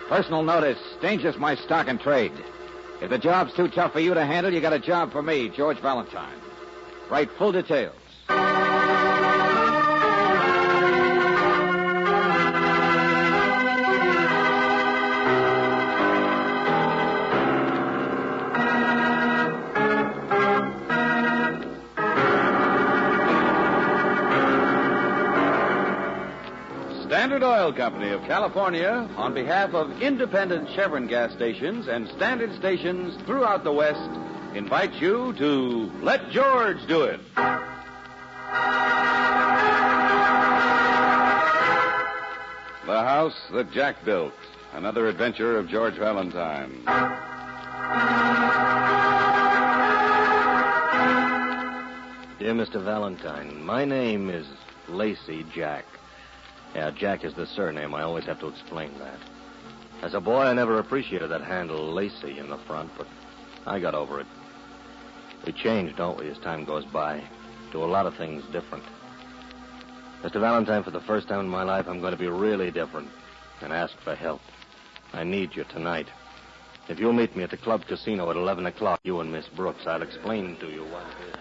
Personal notice. Danger's my stock and trade. If the job's too tough for you to handle, you got a job for me, George Valentine. Write full details. Standard Oil Company of California, on behalf of independent Chevron gas stations and standard stations throughout the West, invites you to Let George Do It. The House That Jack Built. Another adventure of George Valentine. Dear Mr. Valentine, my name is Lacey Jack. Yeah, Jack is the surname. I always have to explain that. As a boy, I never appreciated that handle, Lacey, in the front, but I got over it. We change, don't we, as time goes by? Do a lot of things different. Mr. Valentine, for the first time in my life, I'm going to be really different and ask for help. I need you tonight. If you'll meet me at the club casino at 11 o'clock, you and Miss Brooks, I'll explain to you what it is.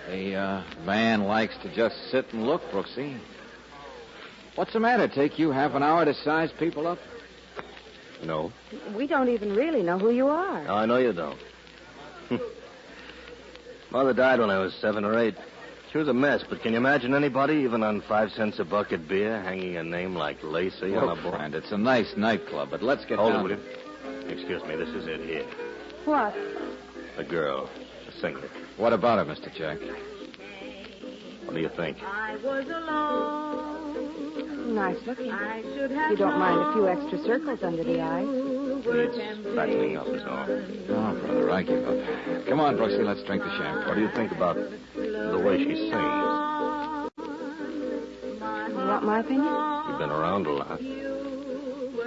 The man likes to just sit and look, Brooksy. What's the matter? Take you half an hour to size people up? No. We don't even really know who you are. No, I know you don't. Mother died when I was 7 or 8. She was a mess, but can you imagine anybody, even on 5 cents a bucket beer, hanging a name like Lacey on a board? Friend, it's a nice nightclub, but let's get Hold down... it, will you? Excuse me, this is it here. What? A girl. A singer. What about her, Mr. Jack? What do you think? I was alone. Nice looking. I should have You don't mind a few extra circles under the eyes? Needs fattening up is all. Oh, brother, I give up. Come on, Brooksy, let's drink the champagne. What do you think about the way she sings? You want my opinion? You've been around a lot.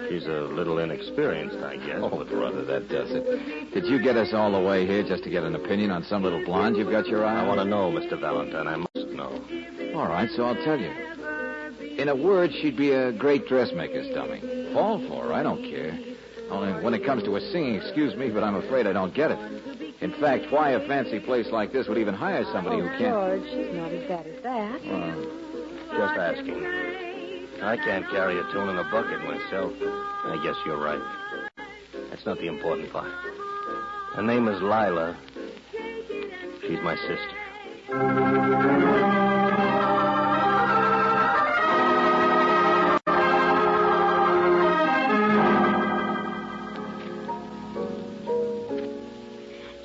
She's a little inexperienced, I guess. Oh, brother, that does it. Did you get us all the way here just to get an opinion on some little blonde you've got your eye on? I want to know, Mr. Valentine. I must know. All right, so I'll tell you. In a word, she'd be a great dressmaker's dummy. Fall for her, I don't care. Only when it comes to her singing, excuse me, but I'm afraid I don't get it. In fact, why a fancy place like this would even hire somebody who can't... George, she's not as bad as that. Just asking. I can't carry a tune in a bucket myself. I guess you're right. That's not the important part. Her name is Lila. She's my sister.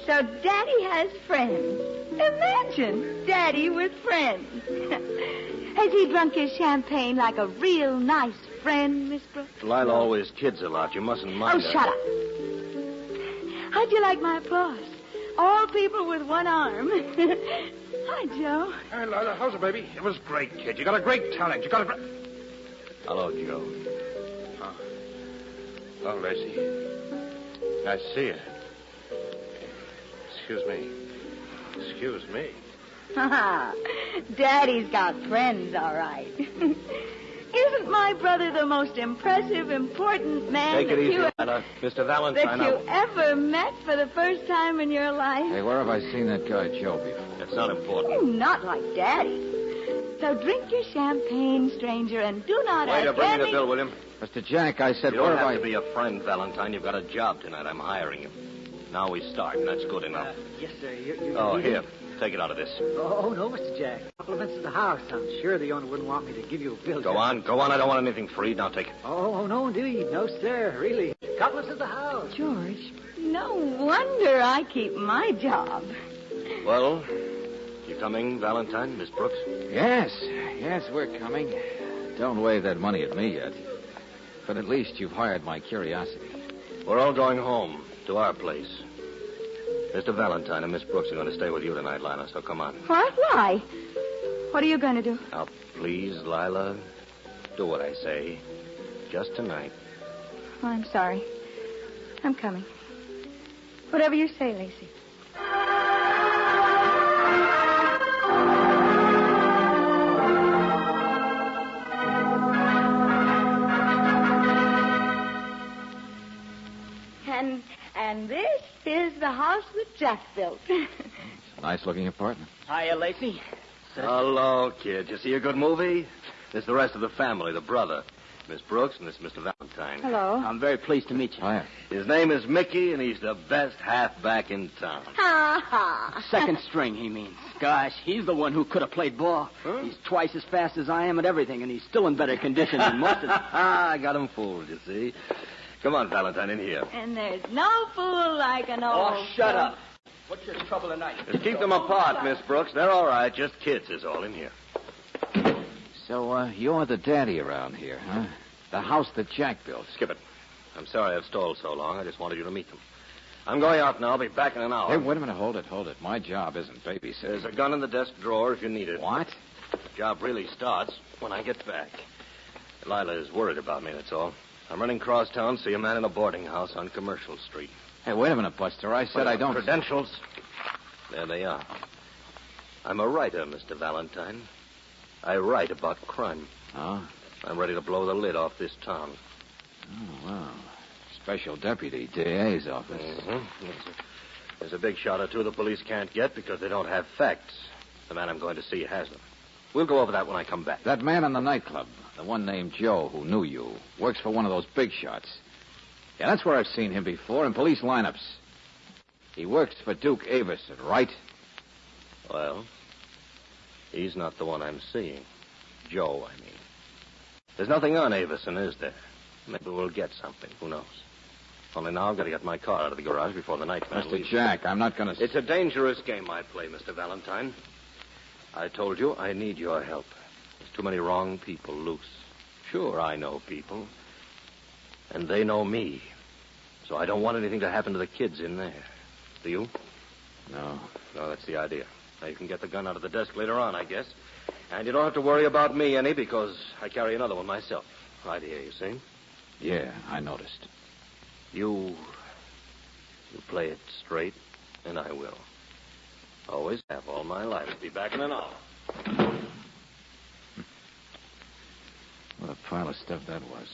So Daddy has friends. Imagine Daddy with friends. Has he drunk his champagne like a real nice friend, Miss Brooks? Lila always kids a lot. You mustn't mind her. Shut up. How'd you like my applause? All people with one arm. Hi, Joe. Hey, Lila, how's it, baby? It was great, kid. You got a great talent. You got a... Hello, Joe. Oh, Lacey. I see you. Excuse me. Excuse me. Daddy's got friends, all right. Isn't my brother the most impressive, important man Take it that easy, you, Lila. Mr. Valentine. that you ever met for the first time in your life? Hey, where have I seen that guy Joe before? That's not Oh, important. not like Daddy. So drink your champagne, stranger, and do not Waiter, ask bring me any... the bill, William. Mr. Jack, I said, You where don't have have I... to be a friend, Valentine. You've got a job tonight. I'm hiring you. Now we start, and that's good enough. Yes, sir. You Oh, here. Take it out of this. Oh, no, Mr. Jack. Compliments of the house. I'm sure the owner wouldn't want me to give you a bill. Go on. I don't want anything free. Now take it. Oh, no, indeed. No, sir. Really. Compliments of the house. George, no wonder I keep my job. Well, you coming, Valentine, Miss Brooks? Yes, we're coming. Don't wave that money at me yet. But at least you've hired my curiosity. We're all going home to our place. Mr. Valentine and Miss Brooks are going to stay with you tonight, Lila, so come on. What? Why? What are you going to do? Now, please, Lila, do what I say. Just tonight. Oh, I'm sorry. I'm coming. Whatever you say, Lacey. the house that Jack built. Nice-looking apartment. Hiya, Lacey. Hello, kid. You see a good movie? This is the rest of the family, the brother. Miss Brooks and this is Mr. Valentine. Hello. I'm very pleased to meet you. Hiya. His name is Mickey, and he's the best halfback in town. Ha ha. Second string, he means. Gosh, he's the one who could have played ball. Huh? He's twice as fast as I am at everything, and he's still in better condition than most of them. I got him fooled, you see. Come on, Valentine, in here. And there's no fool like an old... Oh, shut up. What's your trouble tonight? Just keep them apart, Miss Brooks. They're all right. Just kids is all in here. So, you're the daddy around here, huh? The house that Jack built. Skip it. I'm sorry I've stalled so long. I just wanted you to meet them. I'm going out now. I'll be back in an hour. Hey, wait a minute. Hold it. My job isn't babysitting. There's a gun in the desk drawer if you need it. What? The job really starts when I get back. Lila is worried about me, that's all. I'm running cross town to see a man in a boarding house on Commercial Street. Hey, wait a minute, Buster. I said I don't... Credentials. There they are. I'm a writer, Mr. Valentine. I write about crime. Oh? I'm ready to blow the lid off this town. Oh, wow. Special deputy, DA's office. Mm-hmm. There's a big shot or two the police can't get because they don't have facts. The man I'm going to see has them. We'll go over that when I come back. That man in the nightclub, the one named Joe who knew you, works for one of those big shots. Yeah, that's where I've seen him before, in police lineups. He works for Duke Averson, right? Well, he's not the one I'm seeing. Joe, I mean. There's nothing on Averson, is there? Maybe we'll get something. Who knows? Only now I've got to get my car out of the garage before the night man Mr. leaves. Jack, I'm not going to... It's a dangerous game I play, Mr. Valentine. I told you I need your help. There's too many wrong people loose. Sure, I know people. And they know me. So I don't want anything to happen to the kids in there. Do you? No. No, that's the idea. Now, you can get the gun out of the desk later on, I guess. And you don't have to worry about me any because I carry another one myself. Right here, you see? Yeah, I noticed. You play it straight, and I will. Always have all my life. Be back in an hour. What a pile of stuff that was.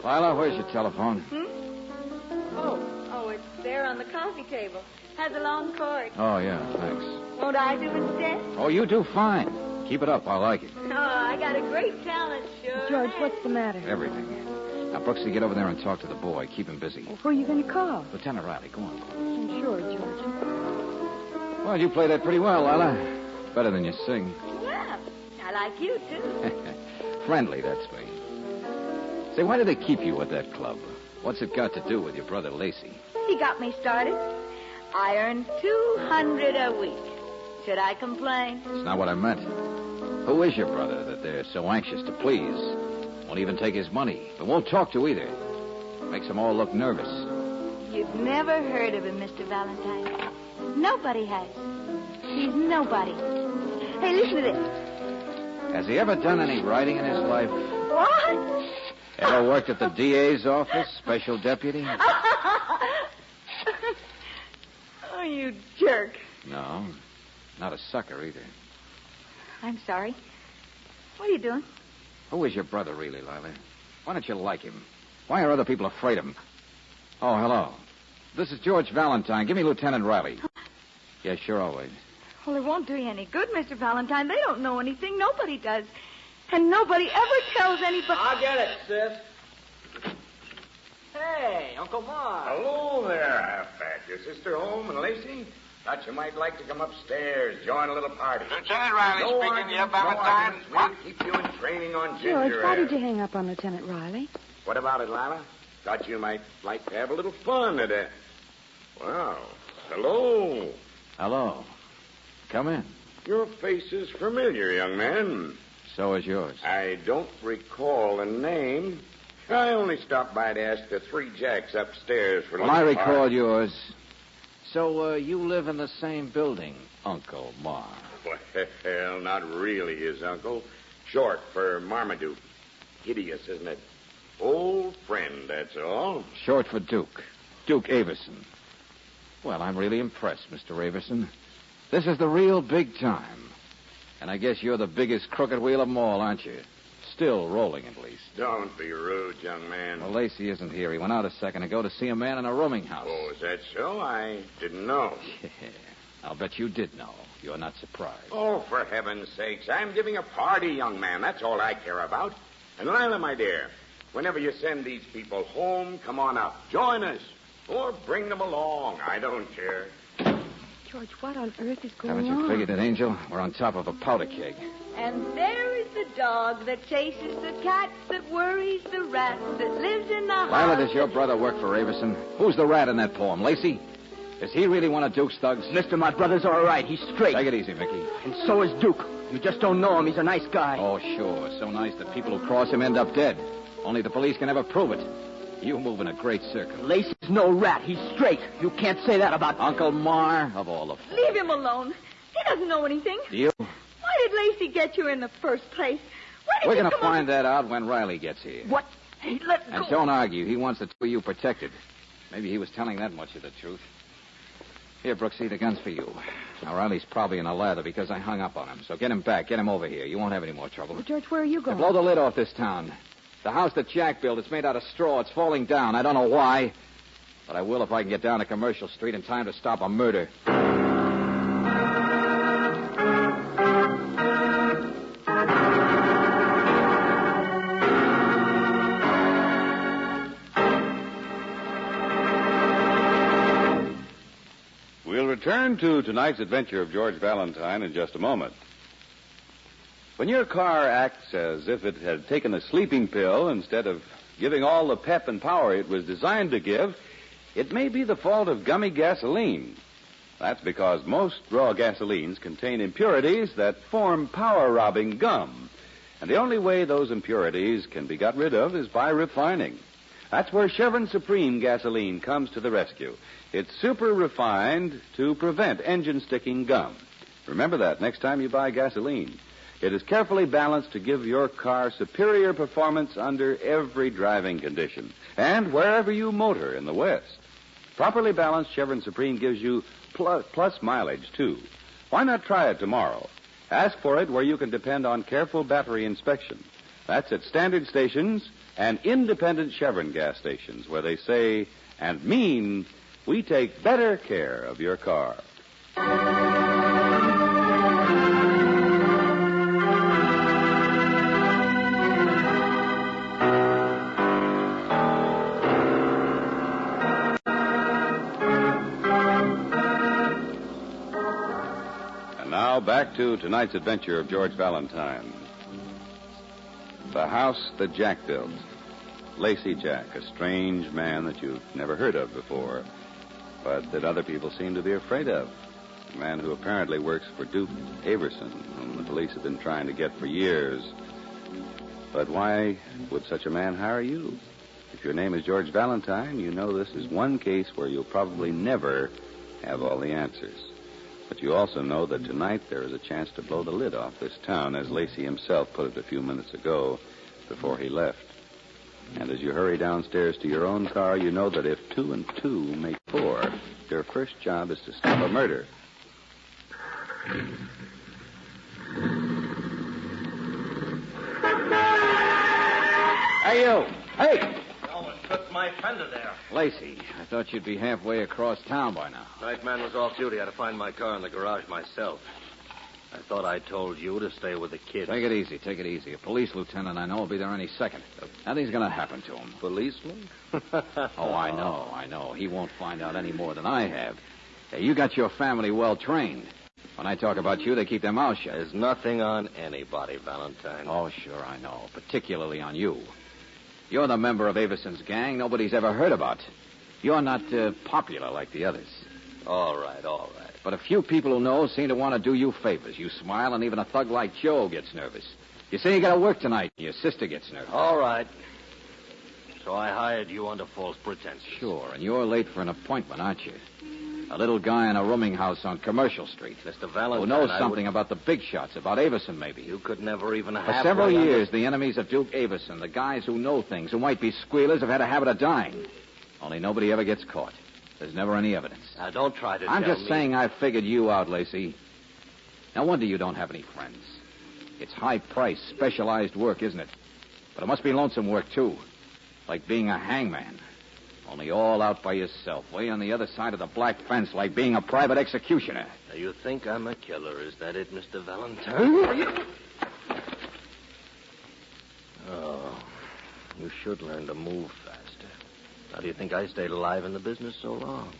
Lila, where's your telephone? Oh, it's there on the coffee table. Has a long cord. Oh, yeah, thanks. Won't I do instead? Oh, you do fine. Keep it up. I like it. Oh, I got a great talent, sure. George, what's the matter? Everything. Now, Brooksy, get over there and talk to the boy. Keep him busy. Well, who are you going to call? Lieutenant Riley, go on. Sure, George. Well, you played that pretty well, Lila. Better than you sing. Yeah, I like you, too. Friendly, that's me. Say, why do they keep you at that club? What's it got to do with your brother Lacey? He got me started. I earn $200 a week. Should I complain? That's not what I meant. Who is your brother that they're so anxious to please? Won't even take his money, but won't talk to either. Makes them all look nervous. You've never heard of him, Mr. Valentine. Nobody has. He's nobody. Hey, listen to this. Has he ever done any writing in his life? What? Ever worked at the DA's office, special deputy? Oh, you jerk. No, not a sucker either. I'm sorry. What are you doing? Who is your brother, really, Lila? Why don't you like him? Why are other people afraid of him? Oh, hello. This is George Valentine. Give me Lieutenant Riley. Yeah, sure, I'll wait. Well, it won't do you any good, Mr. Valentine. They don't know anything. Nobody does. And nobody ever tells anybody... I'll get it, sis. Hey, Uncle Mark. Hello there, halfback. Your sister home and Lacey? Thought you might like to come upstairs, join a little party. Lieutenant Riley No speaking. arguments, Yeah, Valentine. No arguments. What? We'll keep you in training on ginger George, why ale. did you hang up on Lieutenant Riley? What about it, Lila? Thought you might like to have a little fun today. Well, hello. Hello. Come in. Your face is familiar, young man. So is yours. I don't recall a name. I only stopped by to ask the three Jacks upstairs for a Well, I little recall party. yours. So, you live in the same building, Uncle Mark. Well, not really his uncle. Short for Marmaduke. Hideous, isn't it? Old friend, that's all. Short for Duke. Duke Averson. Well, I'm really impressed, Mr. Averson. This is the real big time. And I guess you're the biggest crooked wheel of them all, aren't you? Still rolling, at least. Don't be rude, young man. Well, Lacey isn't here. He went out a second ago to see a man in a rooming house. Oh, is that so? I didn't know. Yeah, I'll bet you did know. You're not surprised. Oh, for heaven's sakes. I'm giving a party, young man. That's all I care about. And Lila, my dear, whenever you send these people home, come on up. Join us. Or bring them along. I don't care. George, what on earth is going Haven't on? you figured it, Angel? We're on top of a powder keg. And there is the dog that chases the cat, that worries the rat, that lives in the house. Lila, does your brother work for Avison? Who's the rat in that poem, Lacey? Does he really want to Duke's thugs? Mister, my brother's all right. He's straight. Take it easy, Mickey. And so is Duke. You just don't know him. He's a nice guy. Oh, sure. So nice that people who cross him end up dead. Only the police can never prove it. You move in a great circle. Lacey's no rat. He's straight. You can't say that about... Uncle Mar, of all the... Leave him alone. He doesn't know anything. Do you? Why did Lacey get you in the first place? Why did We're you going to come up find that out when Riley gets here. What? Hey, let And go. don't argue. He wants the two of you protected. Maybe he was telling that much of the truth. Here, Brooksy, the gun's for you. Now, Riley's probably in a lather because I hung up on him. So get him back. Get him over here. You won't have any more trouble. Well, George, where are you To going? blow the lid off this town. The house that Jack built, it's made out of straw. It's falling down. I don't know why. But I will if I can get down to Commercial Street in time to stop a murder. We'll return to tonight's adventure of George Valentine in just a moment. When your car acts as if it had taken a sleeping pill instead of giving all the pep and power it was designed to give, it may be the fault of gummy gasoline. That's because most raw gasolines contain impurities that form power-robbing gum. And the only way those impurities can be got rid of is by refining. That's where Chevron Supreme gasoline comes to the rescue. It's super refined to prevent engine-sticking gum. Remember that next time you buy gasoline. It is carefully balanced to give your car superior performance under every driving condition and wherever you motor in the West. Properly balanced Chevron Supreme gives you plus mileage, too. Why not try it tomorrow? Ask for it where you can depend on careful battery inspection. That's at standard stations and independent Chevron gas stations where they say and mean we take better care of your car. And now back to tonight's adventure of George Valentine. The house that Jack built. Lacey Jack, a strange man that you've never heard of before, but that other people seem to be afraid of. A man who apparently works for Duke Averson, whom the police have been trying to get for years. But why would such a man hire you? If your name is George Valentine, you know this is one case where you'll probably never have all the answers. But you also know that tonight there is a chance to blow the lid off this town, as Lacey himself put it a few minutes ago before he left. And as you hurry downstairs to your own car, you know that if 2 and 2 make 4, your first job is to stop a murder. Hey, you! Hey! Almost tripped my fender there. Lacey, I thought you'd be halfway across town by now. Night man was off duty. I had to find my car in the garage myself. I thought I told you to stay with the kids. Take it easy, take it easy. A police lieutenant I know will be there any second. Nothing's going to happen to him. Policeman? Oh, I know. He won't find out any more than I have. Hey, you got your family well trained. When I talk about you, they keep their mouths shut. There's nothing on anybody, Valentine. Oh, sure, I know. Particularly on you. You're the member of Averson's gang nobody's ever heard about. You're not popular like the others. All right. But a few people who know seem to want to do you favors. You smile, and even a thug like Joe gets nervous. You say you got to work tonight, and your sister gets nervous. All right. So I hired you under false pretenses. Sure, and you're late for an appointment, aren't you? A little guy in a rooming house on Commercial Street. Mr. Valentine, who knows something about the big shots, about Averson, maybe. You could never even have... For several years, the enemies of Duke Averson, the guys who know things, who might be squealers, have had a habit of dying. Only nobody ever gets caught. There's never any evidence. Now, don't try to I'm tell just me. saying I figured you out, Lacey. No wonder you don't have any friends. It's high-priced, specialized work, isn't it? But it must be lonesome work, too. Like being a hangman. Only all out by yourself, way on the other side of the black fence, like being a private executioner. Now, you think I'm a killer, is that it, Mr. Valentine? Oh, you should learn to move faster. How do you think I stayed alive in the business so long?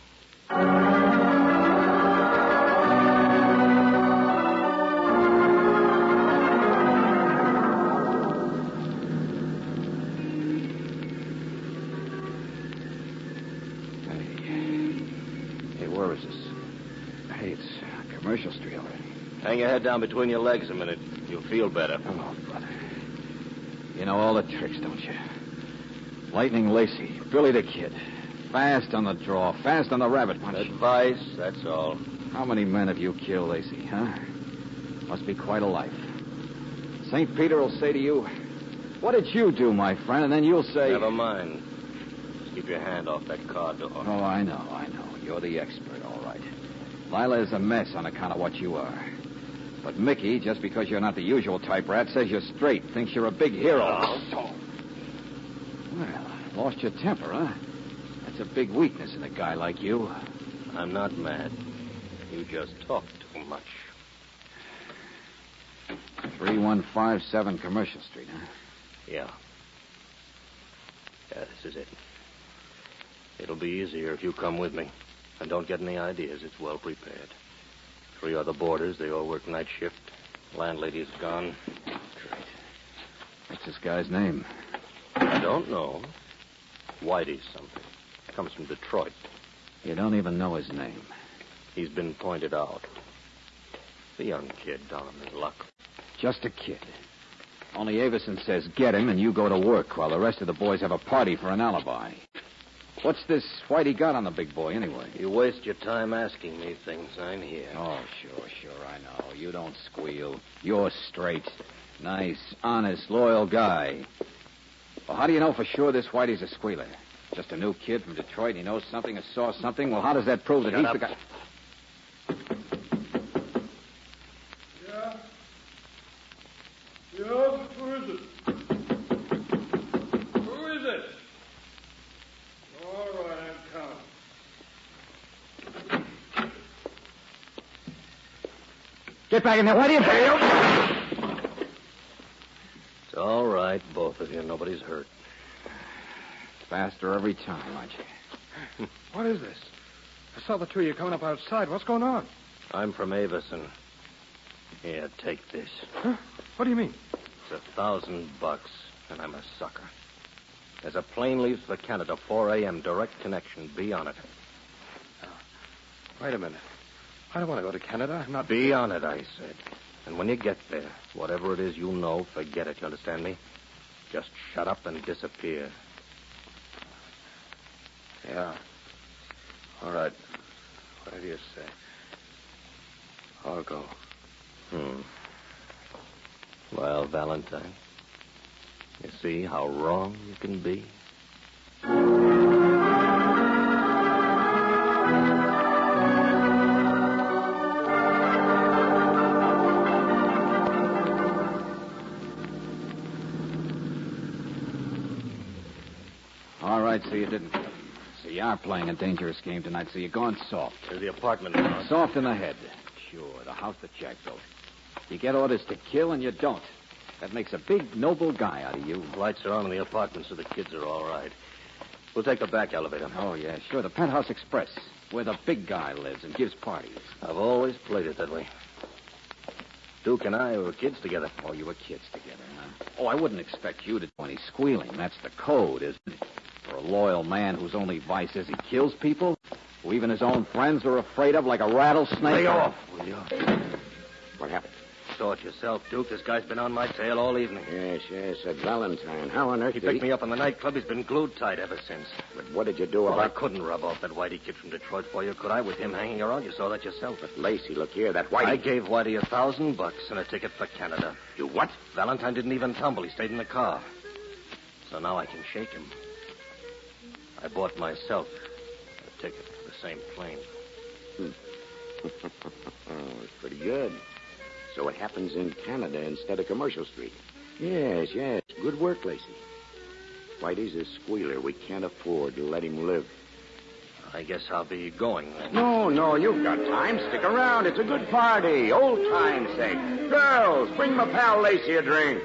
Hey, where is this? Hey, it's Commercial Street already. Hang your head down between your legs a minute. You'll feel better. Oh, brother. You know all the tricks, don't you? Lightning Lacey, Billy the Kid. Fast on the draw, fast on the rabbit punch. Advice, that's all. How many men have you killed, Lacey, huh? Must be quite a life. St. Peter will say to you, what did you do, my friend? And then you'll say... Never mind. Just keep your hand off that car door. Oh, I know. You're the expert, all right. Lila is a mess on account of what you are. But Mickey, just because you're not the usual type rat, says you're straight, thinks you're a big hero. Oh. Well, lost your temper, huh? That's a big weakness in a guy like you. I'm not mad. You just talk too much. 3157 Commercial Street, huh? Yeah. Yeah, this is it. It'll be easier if you come with me. And don't get any ideas. It's well prepared. 3 other boarders. They all work night shift. Landlady's gone. Great. What's this guy's name? I don't know. Whitey something. Comes from Detroit. You don't even know his name. He's been pointed out. The young kid down on his luck. Just a kid. Only Avison says get him and you go to work while the rest of the boys have a party for an alibi. What's this Whitey got on the big boy, anyway? You waste your time asking me things. I'm here. Oh, sure, I know. You don't squeal. You're straight. Nice, honest, loyal guy. Well, how do you know for sure this Whitey's a squealer? Just a new kid from Detroit, he knows something or saw something? Well, how does that prove that he's the guy... Yeah? Yeah? Who is it? Who is it? All right, I'm coming. Get back in there, Whitey! It's all right, both of you. Nobody's hurt. Faster every time, aren't you? What is this? I saw the two of you coming up outside. What's going on? I'm from Avison. Here, take this. Huh? What do you mean? It's $1,000, and I'm a sucker. There's a plane leaves for Canada, 4 a.m., direct connection. Be on it. Wait a minute. I don't want to go to Canada. I'm not... Be on it, I said. And when you get there, whatever it is you know, forget it. You understand me? Just shut up and disappear. Yeah. All right. Whatever you say. I'll go. Well, Valentine, you see how wrong you can be? All right, so you didn't kill him. So you are playing a dangerous game tonight, so you're going soft. To the apartment now. Soft in the head. Sure, the house that Jack built. You get orders to kill and you don't. That makes a big, noble guy out of you. Lights are on in the apartment, so the kids are all right. We'll take the back elevator. Oh, yeah, sure. The Penthouse Express, where the big guy lives and gives parties. I've always played it that way. Duke and I were kids together. Oh, you were kids together, huh? Oh, I wouldn't expect you to do any squealing. That's the code, isn't it? For a loyal man whose only vice is he kills people, who even his own friends are afraid of like a rattlesnake. Lay off, will you? What happened? Saw it yourself, Duke. This guy's been on my tail all evening. Yes, at Valentine. How on earth He did picked me up in the nightclub. He's been glued tight ever since. But what did you do Well, I about... couldn't rub off that Whitey kid from Detroit for you, could I? With him hanging around, you saw that yourself. But Lacey, look here, that Whitey... I gave Whitey $1,000 and a ticket for Canada. You what? Valentine didn't even tumble. He stayed in the car. So now I can shake him. I bought myself a ticket to the same plane. It's pretty good. So it happens in Canada instead of Commercial Street. Yes. Good work, Lacey. Whitey's a squealer. We can't afford to let him live. I guess I'll be going then. No, you've got time. Stick around. It's a good party. Old time's sake. Girls, bring my pal Lacey a drink.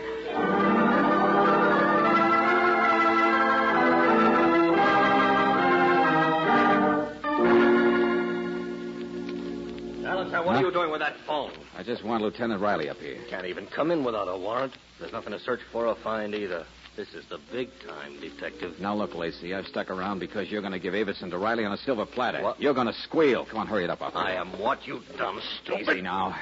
Valentine, what are you doing with that phone? I just want Lieutenant Riley up here. Can't even come in without a warrant. There's nothing to search for or find either. This is the big time, Detective. Now, look, Lacey, I've stuck around because you're going to give Avison to Riley on a silver platter. What? You're going to squeal. Come on, hurry it up, operator. I am what, you dumb stupid? Easy now.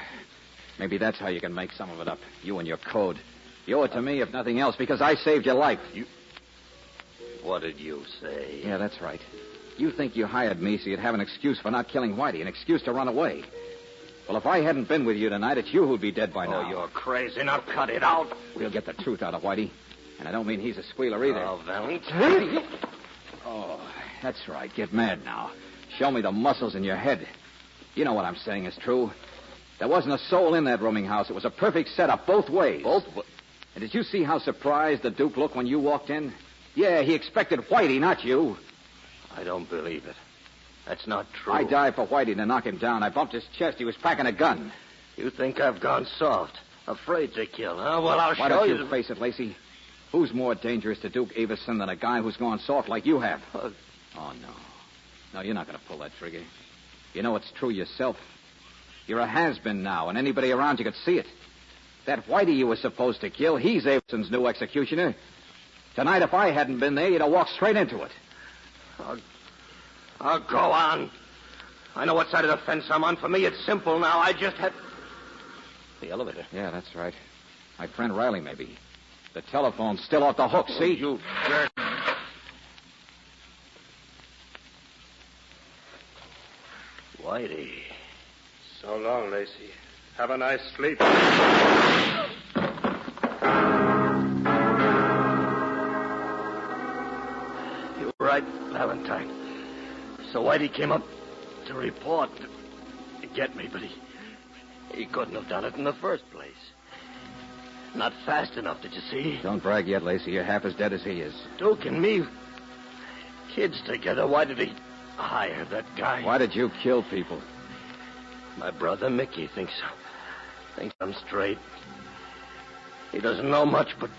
Maybe that's how you can make some of it up. You and your code. You owe it to me, if nothing else, because I saved your life. What did you say? Yeah, that's right. You think you hired me so you'd have an excuse for not killing Whitey, an excuse to run away. Well, if I hadn't been with you tonight, it's you who'd be dead by now. Oh, you're crazy. Now cut it out. We'll get the truth out of Whitey. And I don't mean he's a squealer either. Oh, Valentine. Oh, that's right. Get mad now. Show me the muscles in your head. You know what I'm saying is true. There wasn't a soul in that rooming house. It was a perfect setup both ways. And did you see how surprised the Duke looked when you walked in? Yeah, he expected Whitey, not you. I don't believe it. That's not true. I died for Whitey to knock him down. I bumped his chest. He was packing a gun. You think I've gone soft? Afraid to kill, huh? Well, I'll Why show don't you. you face it, Lacey? Who's more dangerous to Duke Avison than a guy who's gone soft like you have? Oh, no. No, you're not going to pull that trigger. You know it's true yourself. You're a has-been now, and anybody around you could see it. That Whitey you were supposed to kill, he's Avison's new executioner. Tonight, if I hadn't been there, you'd have walked straight into it. I'll go on. I know what side of the fence I'm on. For me, it's simple now. I just had... The elevator. Yeah, that's right. My friend Riley, maybe. The telephone's still off the hook, see? You jerk. Whitey. So long, Lacey. Have a nice sleep. You were right, Valentine. So Whitey came up to report, to get me, but he couldn't have done it in the first place. Not fast enough, did you see? Don't brag yet, Lacey. You're half as dead as he is. Duke and me, kids together. Why did he hire that guy? Why did you kill people? My brother Mickey thinks I'm straight. He doesn't know much, but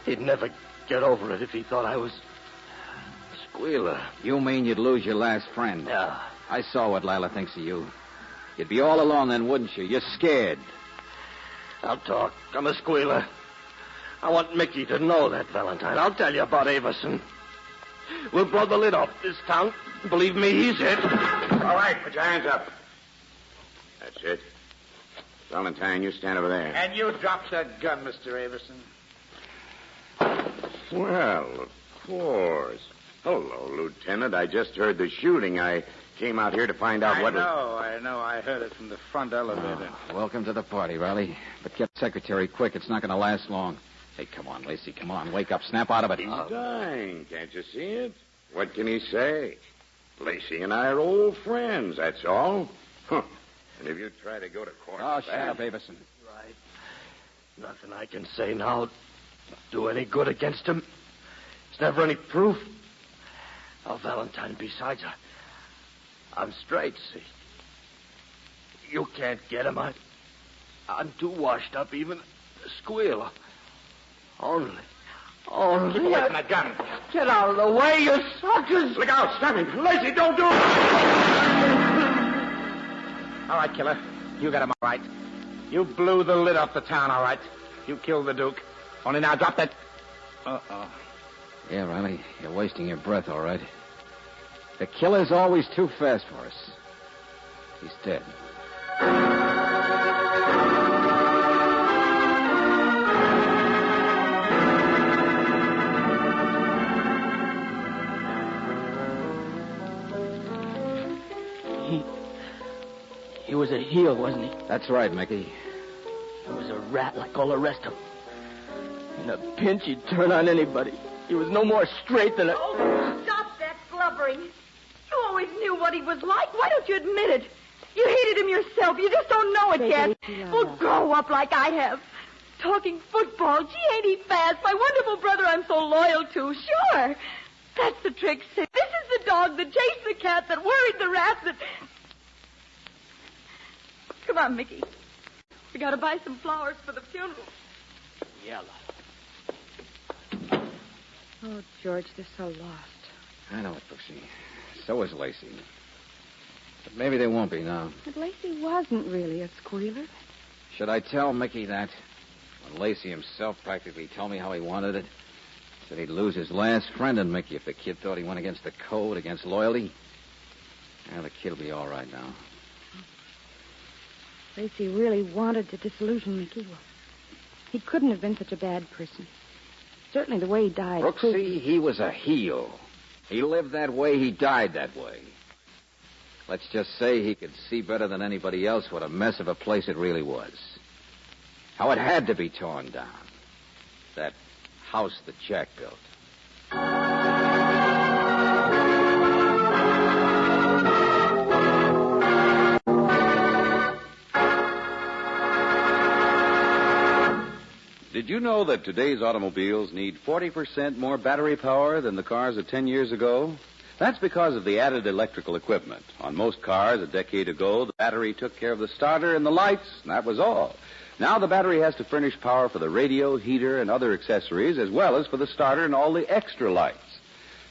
he'd never get over it if he thought I was a squealer. You mean you'd lose your last friend? Yeah. I saw what Lila thinks of you. You'd be all alone then, wouldn't you? You're scared. I'll talk. I'm a squealer. I want Mickey to know that, Valentine. I'll tell you about Avison. We'll blow the lid off this town. Believe me, he's it. All right, put your hands up. That's it. Valentine, you stand over there. And you drop that gun, Mr. Avison. Well, of course. Hello, Lieutenant. I just heard the shooting. I came out here to find out what... I know. I heard it from the front elevator. Welcome to the party, Riley. But get the secretary quick. It's not going to last long. Hey, come on, Lacey. Come on. Wake up. Snap out of it. He's dying. Can't you see it? What can he say? Lacey and I are old friends, that's all. Huh. And if you try to go to court... Oh, shut up, Avison. Right. Nothing I can say now do any good against him. There's never any proof. Oh, Valentine, besides, I'm straight, see. You can't get him. I'm too washed up, even to squeal. Only. Keep away from that gun. Get out of the way, you suckers! Look out, stop him. Lacey, don't do it! All right, killer. You got him all right. You blew the lid off the town, all right. You killed the Duke. Only now drop that... Uh-oh. Yeah, Riley, you're wasting your breath, all right. The killer's always too fast for us. He's dead. He was a heel, wasn't he? That's right, Mickey. He was a rat like all the rest of them. In a pinch, he'd turn on anybody. He was no more straight than a... Oh, stop that blubbering. You always knew what he was like. Why don't you admit it? You hated him yourself. You just don't know it yet. Well, grow up like I have. Talking football. Gee, ain't he fast? My wonderful brother I'm so loyal to. Sure. That's the trick, Sid. This is the dog that chased the cat, that worried the rat, that... Come on, Mickey. We gotta buy some flowers for the funeral. Yella. Oh, George, they're so lost. I know it, Brooksy. So is Lacey. But maybe they won't be now. But Lacey wasn't really a squealer. Should I tell Mickey that? When Lacey himself practically told me how he wanted it. Said he'd lose his last friend in Mickey if the kid thought he went against the code, against loyalty. Well, the kid'll be all right now. Lacey really wanted to disillusion Mickey. Well, he couldn't have been such a bad person. Certainly the way he died. Brooksy, he was a heel. He lived that way, he died that way. Let's just say he could see better than anybody else what a mess of a place it really was. How it had to be torn down. That house that Jack built. Did you know that today's automobiles need 40% more battery power than the cars of 10 years ago? That's because of the added electrical equipment. On most cars a decade ago, the battery took care of the starter and the lights, and that was all. Now the battery has to furnish power for the radio, heater, and other accessories, as well as for the starter and all the extra lights.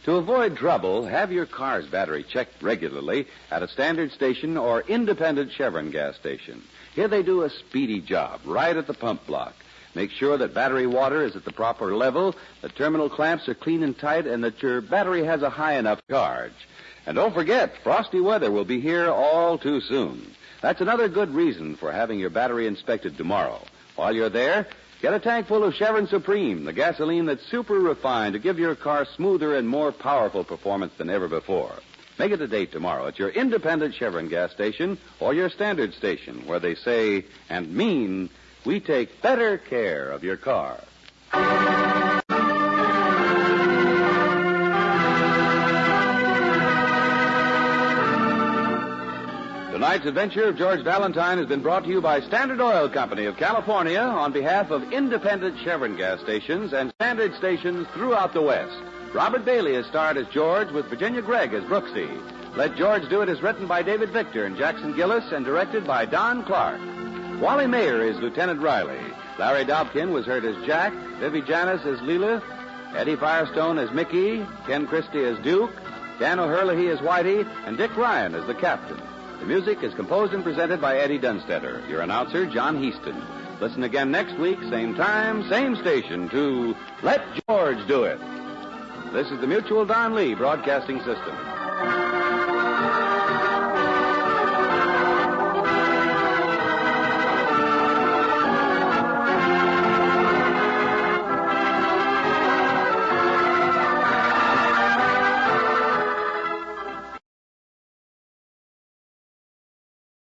To avoid trouble, have your car's battery checked regularly at a standard station or independent Chevron gas station. Here they do a speedy job right at the pump block. Make sure that battery water is at the proper level, the terminal clamps are clean and tight, and that your battery has a high enough charge. And don't forget, frosty weather will be here all too soon. That's another good reason for having your battery inspected tomorrow. While you're there, get a tank full of Chevron Supreme, the gasoline that's super refined to give your car smoother and more powerful performance than ever before. Make it a date tomorrow at your independent Chevron gas station or your standard station, where they say and mean, we take better care of your car. Tonight's adventure of George Valentine has been brought to you by Standard Oil Company of California on behalf of independent Chevron gas stations and standard stations throughout the West. Robert Bailey is starred as George with Virginia Gregg as Brooksy. Let George Do It is written by David Victor and Jackson Gillis and directed by Don Clark. Wally Mayer is Lieutenant Riley. Larry Dobkin was heard as Jack, Vivi Janis as Leela, Eddie Firestone as Mickey, Ken Christie as Duke, Dan O'Herlihy as Whitey, and Dick Ryan as the Captain. The music is composed and presented by Eddie Dunstetter. Your announcer, John Heaston. Listen again next week, same time, same station, to Let George Do It. This is the Mutual Don Lee Broadcasting System.